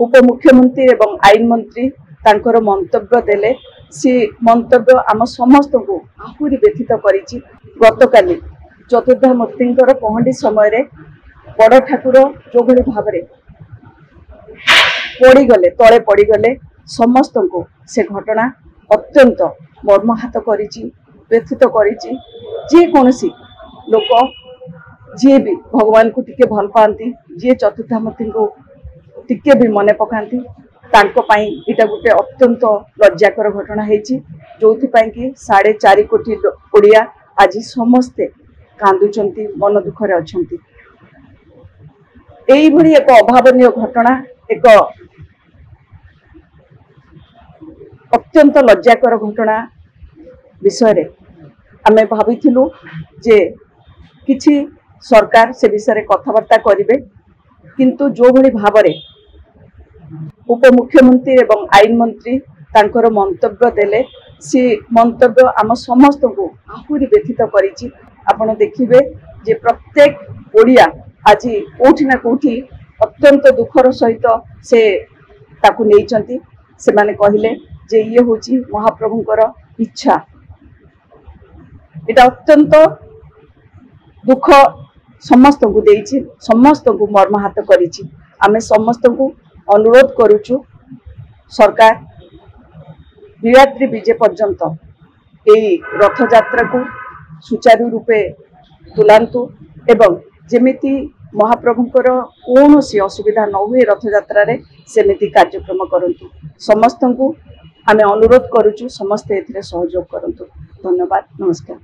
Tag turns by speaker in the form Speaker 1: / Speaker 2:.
Speaker 1: उपमुख्यमंत्री एवं आईन मंत्री तांकर मंतव्य देले सी मंतव्य आम समस्त को आहुरी व्यथित करिछि। गतकाली चतुर्धामूर्तिंकर पहंडी समय रे बड़ ठाकुर जो भली भाव पड़गले तले पड़गले समस्त को से घटना अत्यंत मर्माहत करिछि, व्यथित करिछि। जे कोनसी लोक जी भी भगवान को टिके भल पाती, जी चतुर्धामूर्ति को टिके भी मने पकाती, तांको पाई इटा गोटे अत्यंत लज्जाकर घटना होती, जो कि 4.5 कोटी ओडिया आज समस्ते कांदुचंती, मन दुखरे अछंती। एई भली एक अभावनीय घटना, एक अत्यंत लज्जाकर घटना विषय रे आमे भाबिथिलु जे किछि सरकार से विषय कथबार्ता करिवे, किंतु जो भली भावरे उपमुख्यमंत्री एवं आईन मंत्री तांकर मंतव्य देले सी मंतव्य आम समस्त को आहुरी व्यथित करिछि। आपण देखिबे जे प्रत्येक ओडिया आज कोठी ना कोठी अत्यंत दुखर सहित से ताकू नेइचंती। से माने कहिले जे ये होची महाप्रभुंकर इच्छा। एटा अत्यंत दुख समस्त को देइछि, समस्त को मर्माहत करिछि। आमे समस्त को अनुरोध करूछु सरकार नीलाद्री विजय पर्यंत यही रथ यात्रा को सुचारू रूपे तुलांतु एवं जेमिति महाप्रभुंकर कौन सी असुविधा न हुए रथ यात्रा रे सेमिति कार्यक्रम करंतु। समस्त को आमे अनुरोध करूछु समस्त एथिरे सहयोग करंतु। धन्यवाद, नमस्कार।